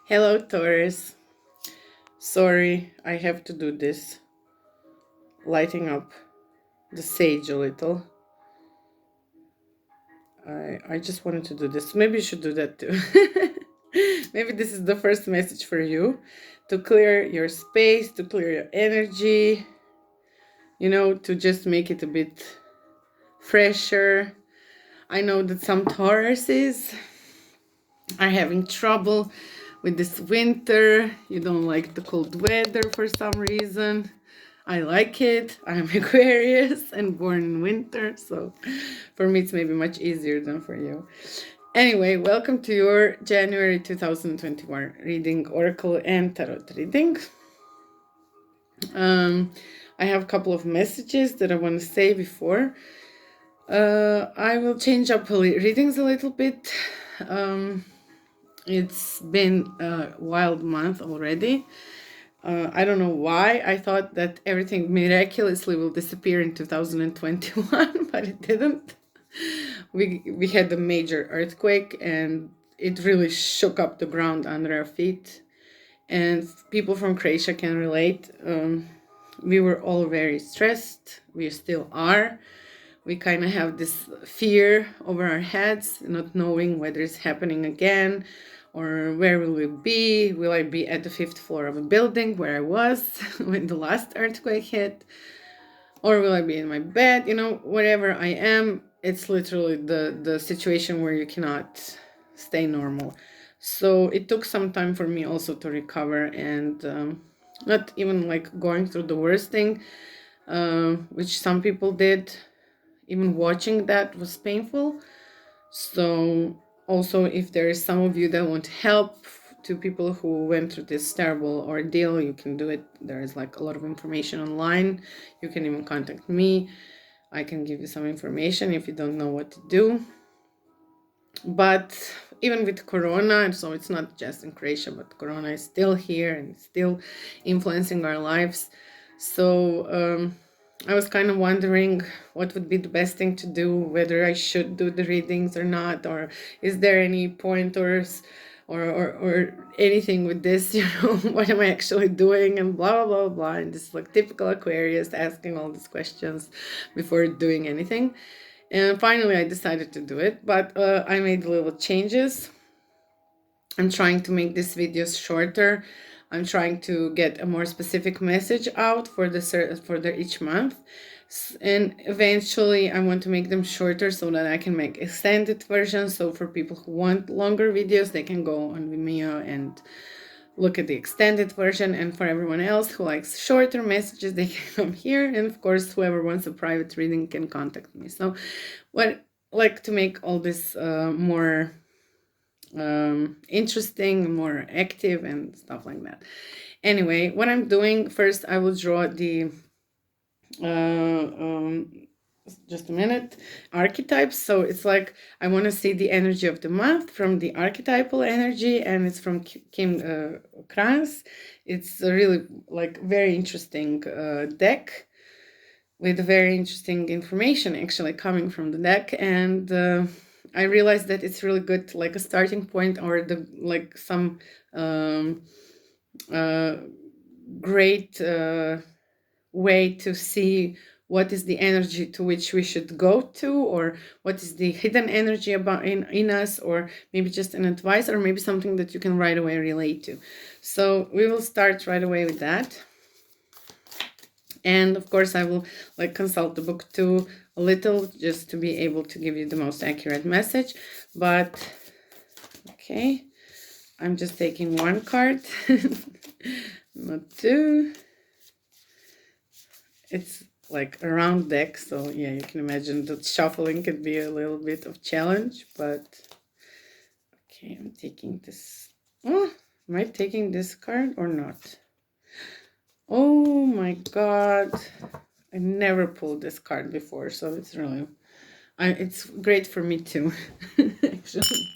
Hello, Taurus. Sorry, I have to do this. Lighting up the sage a little. I just wanted to do this. Maybe you should do that too. Maybe this is the first message for you to clear your space, to clear your energy, to just make it a bit fresher. I know that some Tauruses are having trouble with this winter. You don't like the cold weather for some reason. I like it. I'm Aquarius and born in winter, so for me it's maybe much easier than for you. Anyway, welcome to your January 2021 reading, Oracle and Tarot reading. I have a couple of messages that I want to say before. I will change up readings a little bit. It's been a wild month already. I don't know why. I thought that everything miraculously will disappear in 2021, but it didn't. We had a major earthquake and it really shook up the ground under our feet. And people from Croatia can relate. We were all very stressed. We still are. We kind of have this fear over our heads, not knowing whether it's happening again or where will we be. Will I be at the 5th floor of a building where I was when the last earthquake hit? Or will I be in my bed? Wherever I am, it's literally the situation where you cannot stay normal. So it took some time for me also to recover and not even like going through the worst thing, which some people did. Even watching that was painful. So also, if there is some of you that want help to people who went through this terrible ordeal, you can do it. There is like a lot of information online. You can even contact me. I can give you some information if you don't know what to do. But even with Corona, and so it's not just in Croatia, but Corona is still here and still influencing our lives. So I was kind of wondering what would be the best thing to do, whether I should do the readings or not, or is there any pointers or anything with this, what am I actually doing, and blah, blah, blah, blah. And this is like typical Aquarius, asking all these questions before doing anything. And finally, I decided to do it, but I made little changes. I'm trying to make these videos shorter. I'm trying to get a more specific message out for each month. And eventually I want to make them shorter so that I can make extended versions. So for people who want longer videos, they can go on Vimeo and look at the extended version. And for everyone else who likes shorter messages, they can come here. And of course, whoever wants a private reading can contact me. So what like to make all this more interesting, more active and stuff like that. Anyway, what I'm doing first, I will draw the just a minute, archetypes. So it's like I want to see the energy of the month from the archetypal energy, and it's from Kim Kranz. It's a really like very interesting deck with very interesting information actually coming from the deck. And I realized that it's really good, like a starting point or the like some great way to see what is the energy to which we should go to, or what is the hidden energy about in us, or maybe just an advice, or maybe something that you can right away relate to. So we will start right away with that. And of course, I will like consult the book too a little, just to be able to give you the most accurate message. But okay, I'm just taking one card, not two. It's like a round deck, so yeah, you can imagine that shuffling could be a little bit of challenge. But okay, I'm taking this. Oh, am I taking this card or not? Oh my god, I never pulled this card before, so it's really it's great for me too. Actually,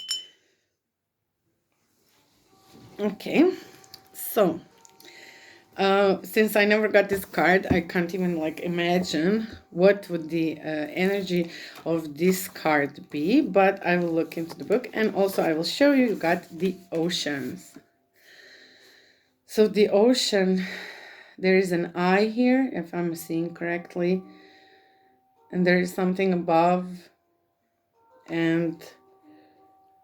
okay, so since I never got this card, I can't even like imagine what would the energy of this card be, but I will look into the book, and also I will show you got the oceans. So the ocean, there is an eye here, if I'm seeing correctly, and there is something above, and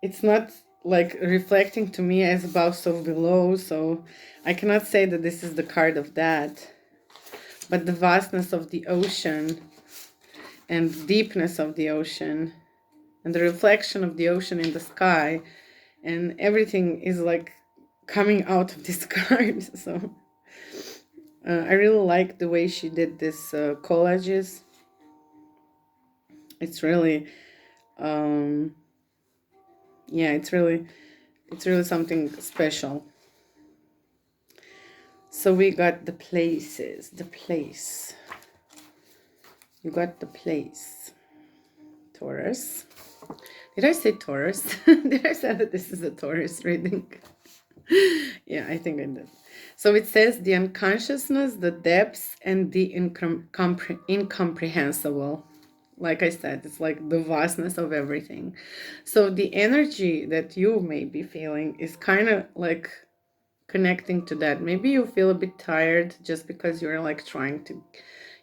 it's not like reflecting to me as above so below, so I cannot say that this is the card of that. But the vastness of the ocean and deepness of the ocean and the reflection of the ocean in the sky, and everything is like coming out of this card. So I really like the way she did this collages. It's really yeah, it's really something special. So we got the places, the place. You got the place. Taurus. Did I say Taurus? Did I say that this is a Taurus reading? Yeah, I think I did. So it says the unconsciousness, the depths, and the incomprehensible. Like I said, it's like the vastness of everything. So the energy that you may be feeling is kind of like connecting to that. Maybe you feel a bit tired just because you're like trying to,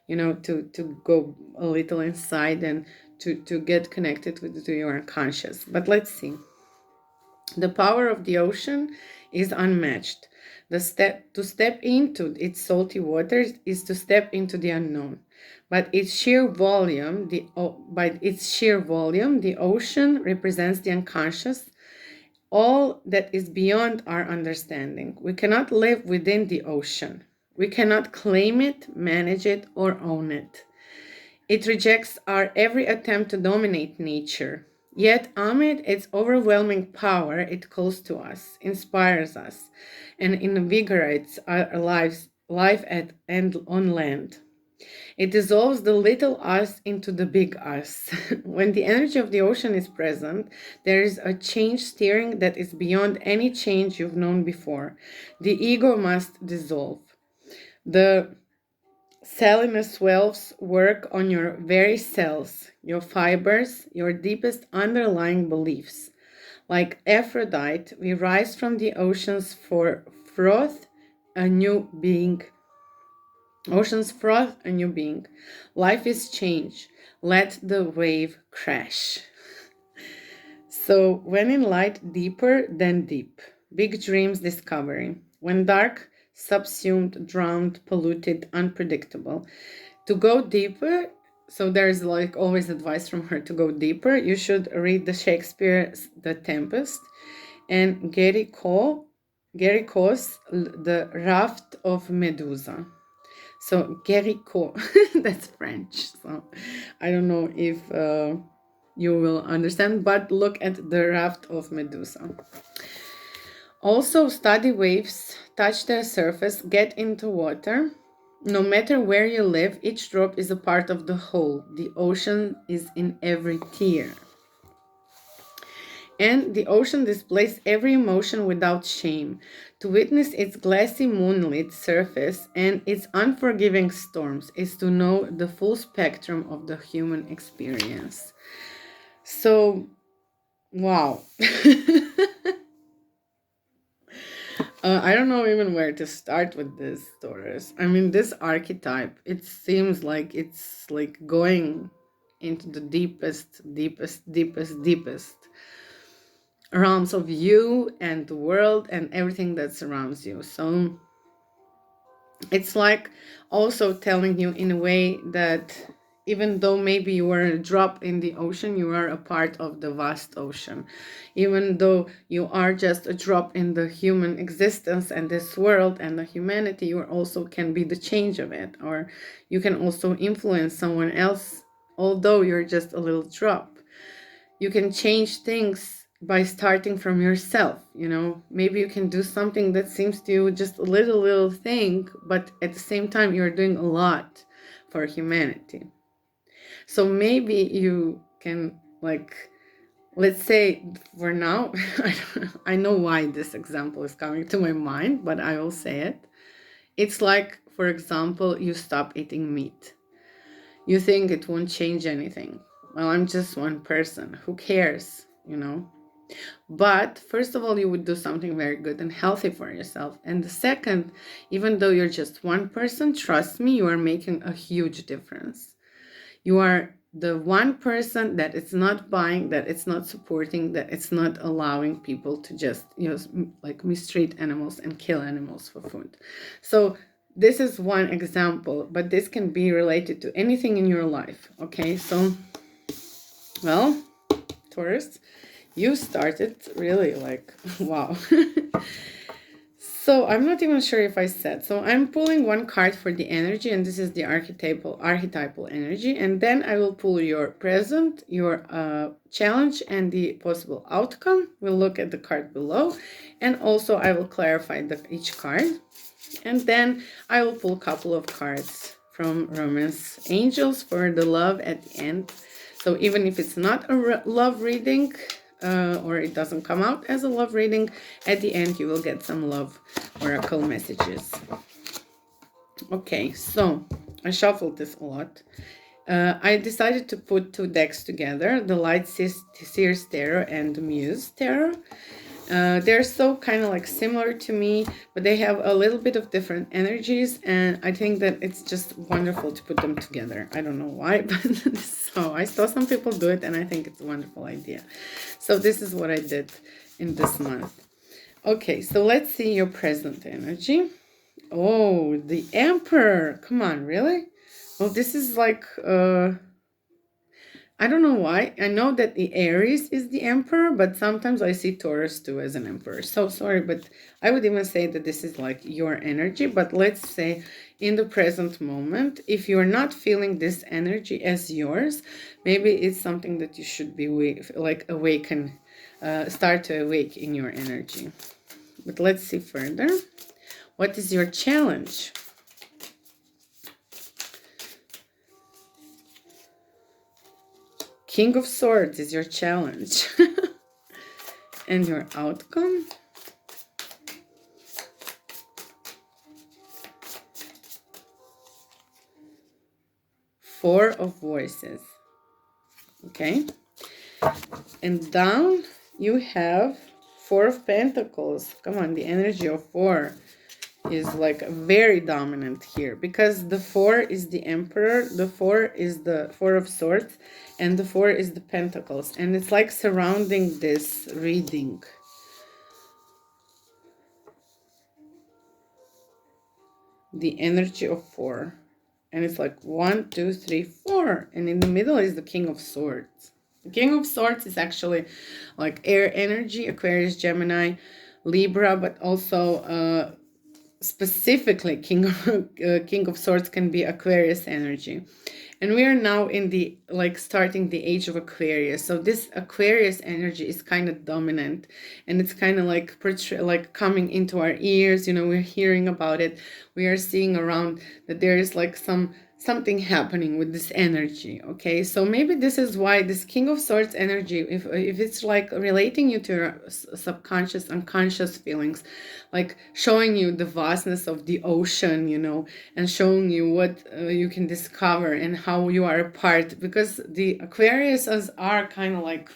to go a little inside and to get connected to your unconscious. But let's see. The power of the ocean is unmatched. To step into its salty waters is to step into the unknown. By its sheer volume, the ocean represents the unconscious, all that is beyond our understanding. We cannot live within the ocean. We cannot claim it, manage it, or own it. It rejects our every attempt to dominate nature. Yet, amid its overwhelming power, it calls to us, inspires us, and invigorates our life at and on land. It dissolves the little us into the big us. When the energy of the ocean is present, there is a change steering that is beyond any change you've known before. The ego must dissolve. The salinous wells work on your very cells, your fibers, your deepest underlying beliefs. Like Aphrodite, we rise from the oceans for froth, a new being. Oceans froth, a new being. Life is change. Let the wave crash. So, when in light, deeper than deep. Big dreams discovery. When dark, subsumed, drowned, polluted, unpredictable. To go deeper, so there's like always advice from her to go deeper. You should read the Shakespeare's The Tempest and Gary Coe's The Raft of Medusa. So Guéricault, that's French. So I don't know if you will understand, but look at the raft of Medusa. Also, study waves, touch their surface, get into water. No matter where you live, each drop is a part of the whole. The ocean is in every tear. And the ocean displays every emotion without shame. To witness its glassy moonlit surface and its unforgiving storms is to know the full spectrum of the human experience. So, wow. I don't know even where to start with this, Taurus. I mean, this archetype, it seems like it's like going into the deepest realms of you and the world and everything that surrounds you. So it's like also telling you in a way that even though maybe you are a drop in the ocean, you are a part of the vast ocean. Even though you are just a drop in the human existence and this world and the humanity, you also can be the change of it, or you can also influence someone else, although you're just a little drop. You can change things by starting from yourself. Maybe you can do something that seems to you just a little thing, but at the same time you're doing a lot for humanity. So maybe you can, like, let's say for now, I know why this example is coming to my mind, but I will say it. It's like, for example, you stop eating meat. You think it won't change anything. Well, I'm just one person. Who cares, But first of all, you would do something very good and healthy for yourself. And the second, even though you're just one person, trust me, you are making a huge difference. You are the one person that it's not buying, that it's not supporting, that it's not allowing people to just, like mistreat animals and kill animals for food. So this is one example, but this can be related to anything in your life. Okay, so, well, Taurus, you started really like, wow. So I'm not even sure if I said. So I'm pulling one card for the energy, and this is the archetypal energy. And then I will pull your present, your challenge, and the possible outcome. We'll look at the card below, and also I will clarify each card. And then I will pull a couple of cards from Romance Angels for the love at the end. So even if it's not a love reading, or it doesn't come out as a love reading, at the end you will get some love oracle messages. Okay, so I shuffled this a lot. I decided to put two decks together, the Light Seers Tarot and the Muse Tarot. They're so kind of like similar to me, but they have a little bit of different energies, and I think that it's just wonderful to put them together. I don't know why, but so I saw some people do it, and I think it's a wonderful idea. So this is what I did in this month. Okay, so let's see your present energy. Oh, the Emperor. Come on, really? Well, this is like... I don't know why. I know that the Aries is the emperor, but sometimes I see Taurus too as an emperor. So sorry, but I would even say that this is like your energy. But let's say in the present moment, if you're not feeling this energy as yours, maybe it's something that you should be awaken, start to awake in your energy. But let's see further. What is your challenge? King of Swords is your challenge. And your outcome? Four of Voices. Okay. And down you have Four of Pentacles. Come on, the energy of four is like very dominant here, because the four is the Emperor, the four is the Four of Swords, and the four is the Pentacles, and it's like surrounding this reading. The energy of four, and it's like 1, 2, 3, 4, and in the middle is the King of Swords. The King of Swords is actually like air energy, Aquarius, Gemini, Libra, but also specifically King of Swords can be Aquarius energy. And we are now in the starting the age of Aquarius. So this Aquarius energy is kind of dominant, and it's kind of like coming into our ears. We're hearing about it. We are seeing around that there is like something happening with this energy. Okay, so maybe this is why this King of Swords energy, if it's like relating you to your subconscious, unconscious feelings, like showing you the vastness of the ocean, and showing you what you can discover and how you are a part, because the Aquariuses are kind of like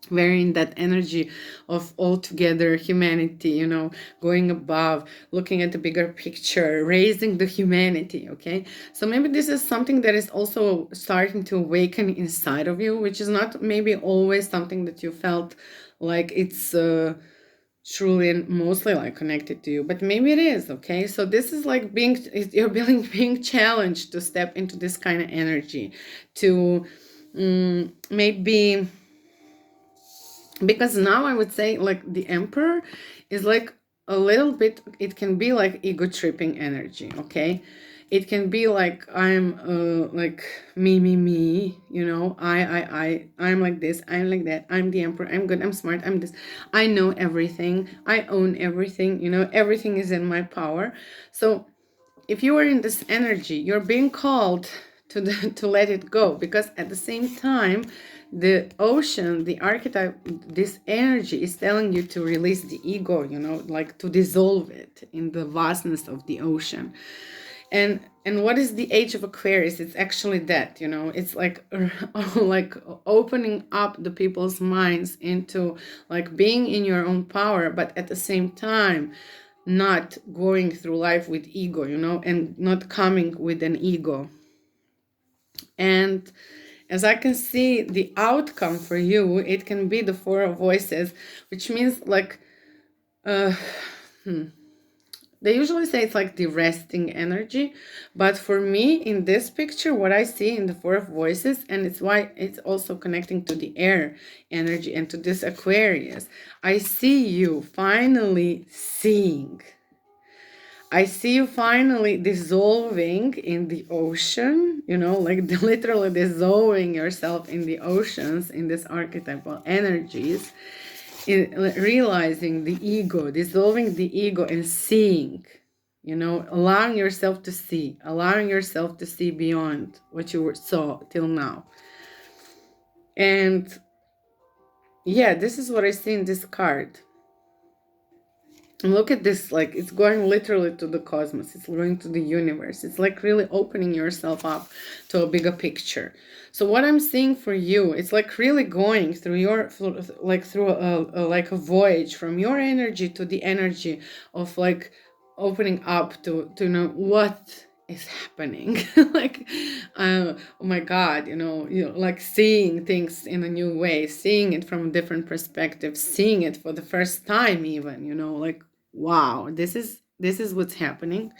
very in that energy of all together humanity, going above, looking at the bigger picture, raising the humanity. Okay, so maybe this is something that is also starting to awaken inside of you, which is not maybe always something that you felt like it's truly and mostly like connected to you, but maybe it is. Okay, so this is like you're being challenged to step into this kind of energy, to maybe, because now I would say like the Emperor is like a little bit, it can be like ego tripping energy. Okay, it can be like I'm like me, I'm like this, I'm like that, I'm the Emperor, I'm good, I'm smart, I'm this, I know everything, I own everything, everything is in my power. So if you are in this energy, you're being called to let it go, because at the same time the ocean, the archetype, this energy is telling you to release the ego, like to dissolve it in the vastness of the ocean. And what is the age of Aquarius? It's actually that, you know, it's like like opening up the people's minds into like being in your own power, but at the same time not going through life with ego, you know, and not coming with an ego. And as I can see, the outcome for you, it can be the Four of Voices, which means like uh they usually say it's like the resting energy, but for me in this picture, what I see in the Four of Voices, and it's why it's also connecting to the air energy and to this Aquarius, I see you finally seeing. I see you finally dissolving in the ocean, you know, like literally dissolving yourself in the oceans, in these archetypal energies, in realizing the ego, dissolving the ego and seeing, you know, allowing yourself to see beyond what you saw till now. And yeah, this is what I see in this card. And look at this, like it's going literally to the cosmos, it's going to the universe. It's like really opening yourself up to a bigger picture. So what I'm seeing for you, it's like really going through your, like through like a voyage from your energy to the energy of like opening up to know what is happening. Like oh my god, you know, like seeing things in a new way, seeing it from a different perspective, seeing it for the first time even, you know, like wow, this is what's happening.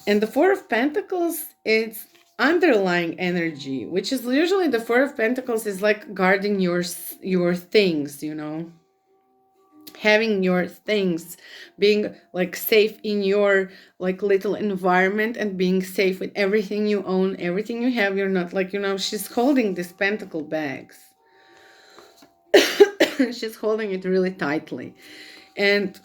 And the Four of Pentacles, it's underlying energy, which is usually the Four of Pentacles is like guarding your things, you know, having your things, being like safe in your like little environment and being safe with everything you own, everything you have. You're not like, you know, she's holding these pentacle bags. She's holding it really tightly. And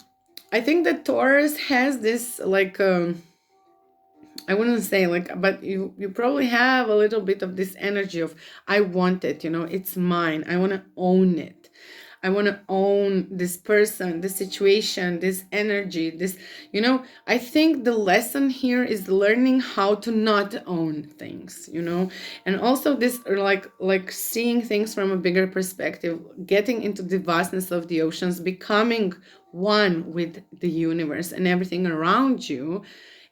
I think that Taurus has this like I wouldn't say like, but you probably have a little bit of this energy of I want it, you know, it's mine. I want to own it. I want to own this person, this situation, this energy, this, you know, I think the lesson here is learning how to not own things, you know, and also this like seeing things from a bigger perspective, getting into the vastness of the oceans, becoming one with the universe and everything around you.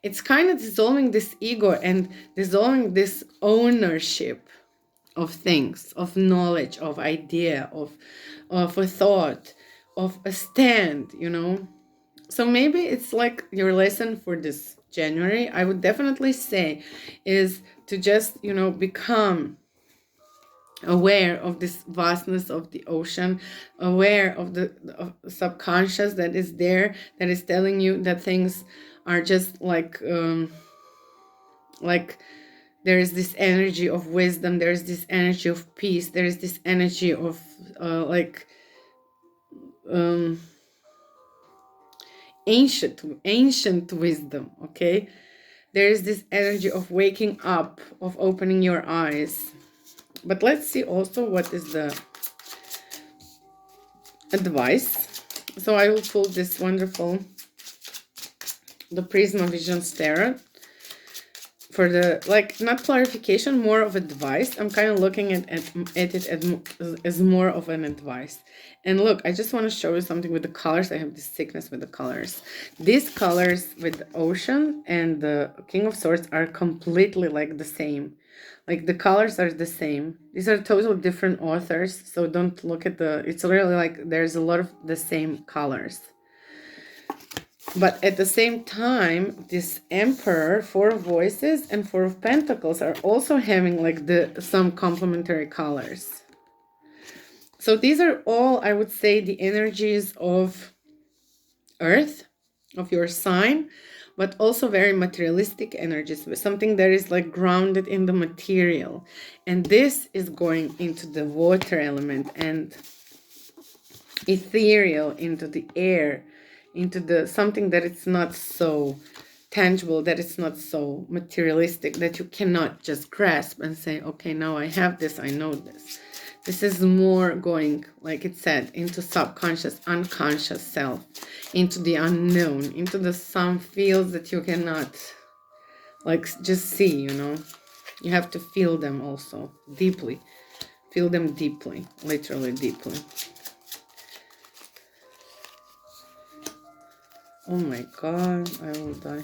It's kind of dissolving this ego and dissolving this ownership of things, of knowledge, of idea, of a thought, of a stand, you know. So maybe it's like your lesson for this January, I would definitely say, is to just, you know, become aware of this vastness of the ocean, aware of the subconscious that is there, that is telling you that things are just like there is this energy of wisdom, there is this energy of peace, there is this energy of um ancient wisdom. Okay, there is this energy of waking up, of opening your eyes. But let's see also what is the advice. So I will pull this wonderful, the Prisma Visions Tarot, for the, like, not clarification, more of advice. I'm kind of looking at it as more of an advice. And look, I just want to show you something with the colors. I have this sickness with the colors. These colors with the ocean and the King of Swords are completely like the same. Like the colors are the same. These are totally different authors, so don't look at the, it's really like there's a lot of the same colors. But at the same time, this Emperor, Four of Voices, and Four of Pentacles are also having like some complementary colors. So these are all, I would say, the energies of Earth, of your sign, but also very materialistic energies, something that is like grounded in the material. And this is going into the water element and ethereal, into the air, into the something that it's not so tangible, that it's not so materialistic, that you cannot just grasp and say, okay, now I have this, I know this. This is more going, like it said, into subconscious, unconscious self, into the unknown, into the some fields that you cannot like just see, you know. You have to feel them also deeply. Feel them deeply, literally deeply. Oh my god, I will die.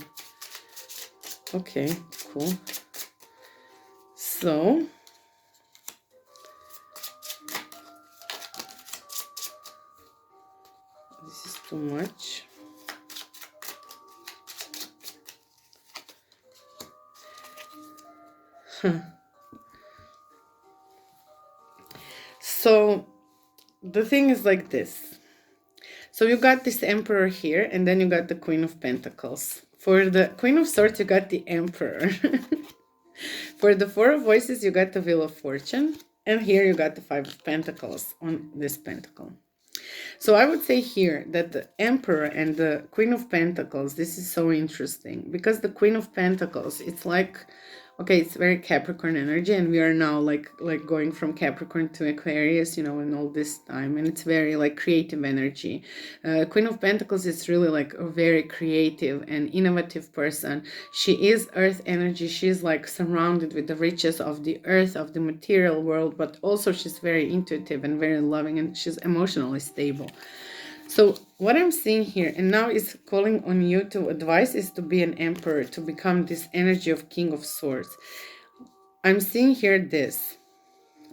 Okay, cool. So this is too much. So the thing is like this. So you got this Emperor here, and then you got the Queen of Pentacles. For the Queen of Swords, you got the Emperor. For the Four of Voices, you got the Wheel of Fortune. And here you got the Five of Pentacles on this pentacle. So I would say here that the Emperor and the Queen of Pentacles, this is so interesting. Because the Queen of Pentacles, it's like, okay, it's very Capricorn energy, and we are now like going from Capricorn to Aquarius, you know, in all this time, and it's very like creative energy. Queen of Pentacles is really like a very creative and innovative person. She is earth energy. She's like surrounded with the riches of the earth, of the material world, but also she's very intuitive and very loving, and she's emotionally stable. So what I'm seeing here, and now is calling on you to advise, is to be an emperor, to become this energy of King of Swords. I'm seeing here this.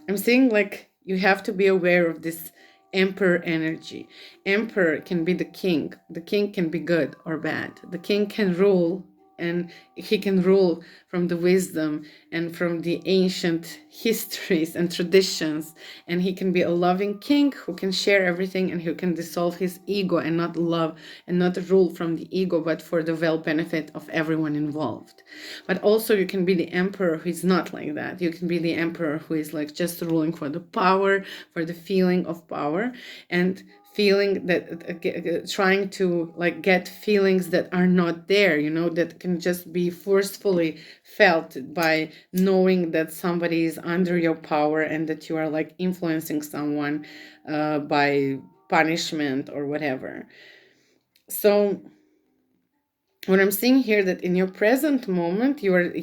I'm seeing like you have to be aware of this emperor energy. Emperor can be the king. The king can be good or bad. The king can rule, and he can rule from the wisdom and from the ancient histories and traditions, and he can be a loving king who can share everything and who can dissolve his ego and not love and not rule from the ego, but for the well benefit of everyone involved. But also you can be the emperor who is not like that. You can be the emperor who is like just ruling for the power, for the feeling of power, and feeling that trying to like get feelings that are not there, you know, that can just be forcefully felt by knowing that somebody is under your power and that you are like influencing someone by punishment or whatever. So what I'm seeing here, that in your present moment, you're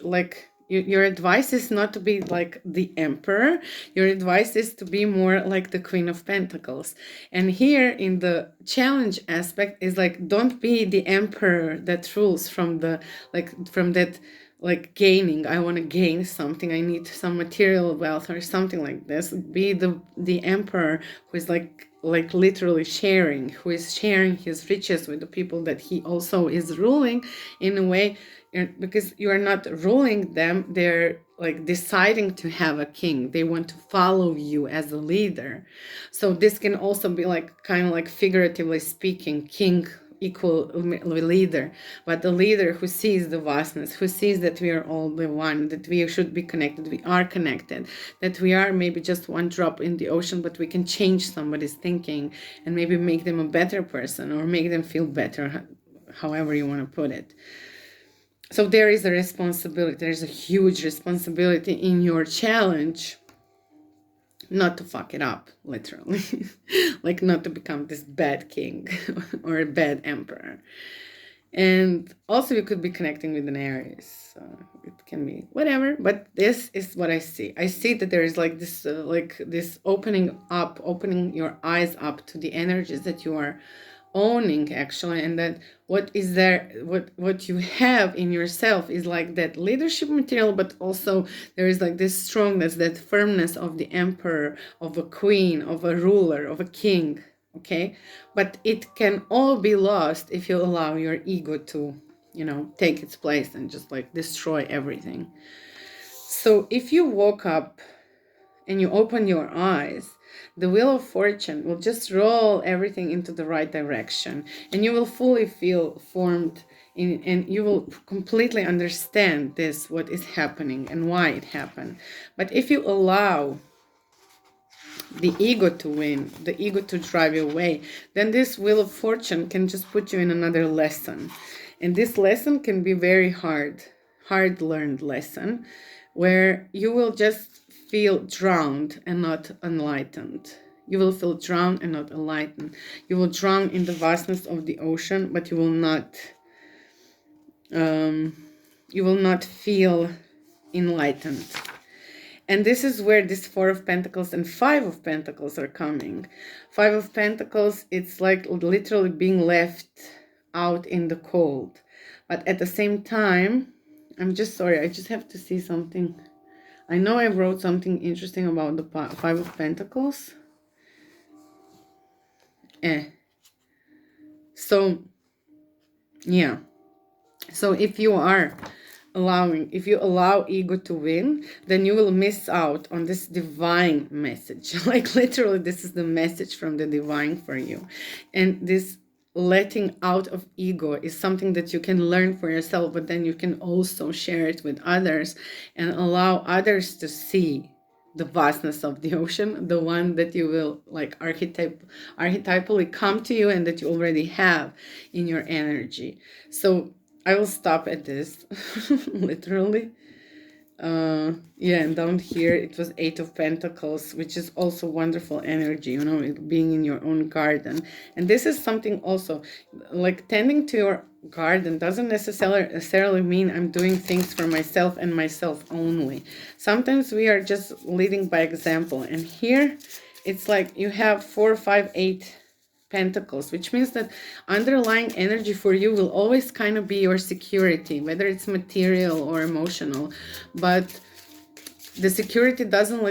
like, your advice is not to be like the emperor. Your advice is to be more like the Queen of Pentacles. And here in the challenge aspect is like, don't be the emperor that rules from the, like, from that, like gaining, I want to gain something, I need some material wealth or something like this. Be the emperor who is like literally sharing, who is sharing his riches with the people that he also is ruling in a way, because you are not ruling them, they're like deciding to have a king, they want to follow you as a leader. So this can also be like kind of like figuratively speaking, king equal leader, but the leader who sees the vastness, who sees that we are all the one, that we should be connected, we are connected, that we are maybe just one drop in the ocean, but we can change somebody's thinking and maybe make them a better person or make them feel better, however you want to put it. So there is a responsibility, there's a huge responsibility in your challenge not to fuck it up, literally. Like not to become this bad king or a bad emperor. And also you could be connecting with an Aries, so it can be whatever, but this is what I see. I see that there is like this opening up, opening your eyes up to the energies that you are owning actually, and that what is there, what you have in yourself is like that leadership material, but also there is like this strongness, that firmness of the emperor, of a queen, of a ruler, of a king. Okay, but it can all be lost if you allow your ego to, you know, take its place and just like destroy everything. So if you woke up and you open your eyes, the wheel of fortune will just roll everything into the right direction, and you will fully feel formed in, and you will completely understand this, what is happening and why it happened. But if you allow the ego to win, the ego to drive you away, then this wheel of fortune can just put you in another lesson. And this lesson can be very hard learned lesson, where you will just feel drowned and not enlightened. You will feel drowned and not enlightened. You will drown in the vastness of the ocean, but you will not you will not feel enlightened. And this is where this Four of Pentacles and Five of Pentacles are coming. Five of Pentacles, it's like literally being left out in the cold. But at the same time, I'm just sorry, I just have to see something. I know I wrote something interesting about the Five of Pentacles. So, yeah. So if you allow ego to win, then you will miss out on this divine message. Like literally, this is the message from the divine for you. And this letting out of ego is something that you can learn for yourself, but then you can also share it with others and allow others to see the vastness of the ocean, the one that you will like archetypally come to you and that you already have in your energy. So I will stop at this, literally. Yeah, and down here it was Eight of Pentacles, which is also wonderful energy, you know, it being in your own garden. And this is something also, like tending to your garden doesn't necessarily mean I'm doing things for myself and myself only. Sometimes we are just leading by example. And here it's like you have 4, 5, 8 Pentacles, which means that underlying energy for you will always kind of be your security, whether it's material or emotional. But the security doesn't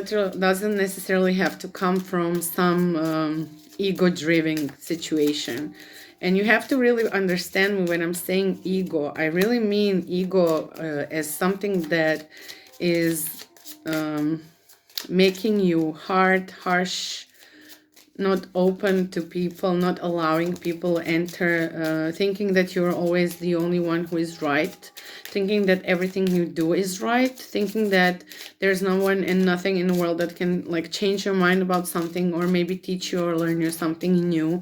necessarily have to come from some ego-driven situation. And you have to really understand me when I'm saying ego. I really mean ego as something that is making you hard, harsh, not open to people, not allowing people enter, thinking that you're always the only one who is right, thinking that everything you do is right, thinking that there's no one and nothing in the world that can like change your mind about something or maybe teach you or learn you something new.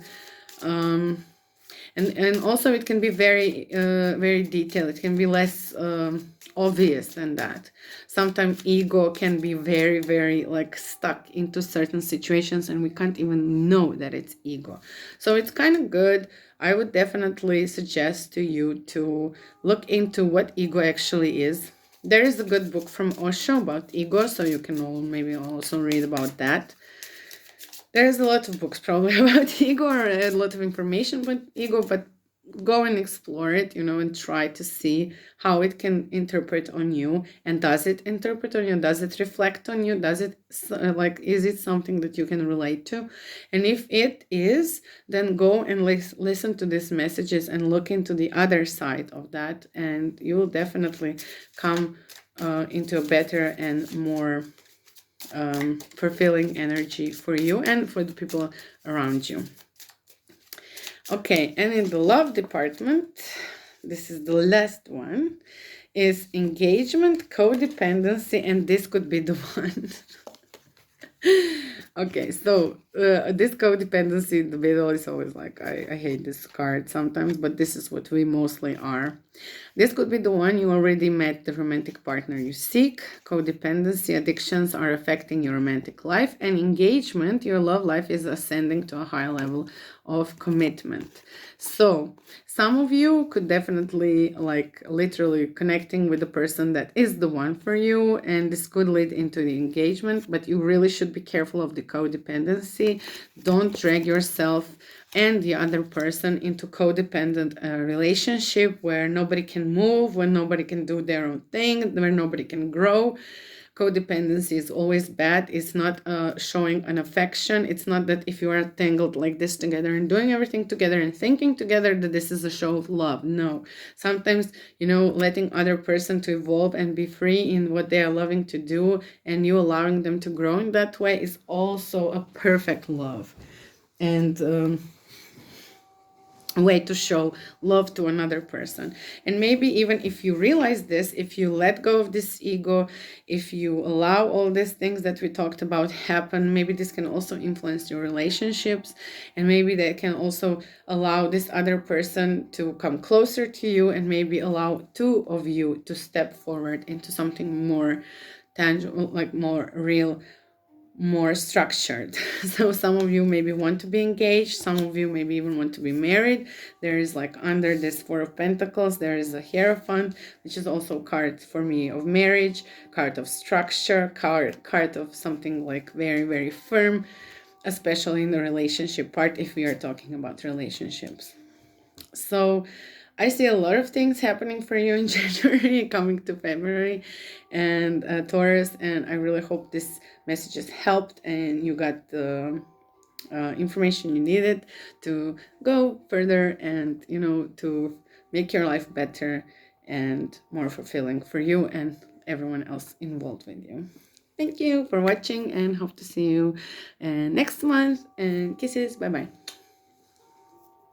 And also it can be very very detailed. It can be less obvious than that. Sometimes ego can be very, very like stuck into certain situations and we can't even know that it's ego. So it's kind of good. I would definitely suggest to you to look into what ego actually is. There is a good book from Osho about ego, so you can maybe also read about that. There's a lot of books probably about ego or a lot of information about ego, but go and explore it, you know, and try to see how it can interpret on you. And does it interpret on you? Does it reflect on you? Does it is it something that you can relate to? And if it is, then go and listen to these messages and look into the other side of that, and you will definitely come into a better and more fulfilling energy for you and for the people around you. Okay, and in the love department, this is the last one, is engagement, codependency, and this could be the one. Okay, so this codependency in the middle is always like, I hate this card sometimes, but this is what we mostly are. This could be the one you already met, the romantic partner you seek. Codependency, addictions are affecting your romantic life, and engagement, your love life is ascending to a higher level of commitment. So some of you could definitely like literally connecting with the person that is the one for you, and this could lead into the engagement, but you really should be careful of the codependency. Don't drag yourself and the other person into codependent relationship where nobody can move, when nobody can do their own thing, where nobody can grow. Codependency is always bad. It's not showing an affection. It's not that if you are tangled like this together and doing everything together and thinking together that this is a show of love. No. Sometimes, you know, letting other person to evolve and be free in what they are loving to do and you allowing them to grow in that way is also a perfect love. And way to show love to another person. And maybe even if you realize this, if you let go of this ego, if you allow all these things that we talked about happen, maybe this can also influence your relationships, and maybe they can also allow this other person to come closer to you, and maybe allow two of you to step forward into something more tangible, like more real, more structured. So some of you maybe want to be engaged, some of you maybe even want to be married. There is like under this Four of Pentacles, there is a Hierophant, which is also a card for me of marriage, card of structure, card of something like very, very firm, especially in the relationship part, if we are talking about relationships. So I see a lot of things happening for you in January, coming to February, and Taurus. And I really hope this message has helped and you got the information you needed to go further and, to make your life better and more fulfilling for you and everyone else involved with you. Thank you for watching and hope to see you next month. And kisses. Bye bye.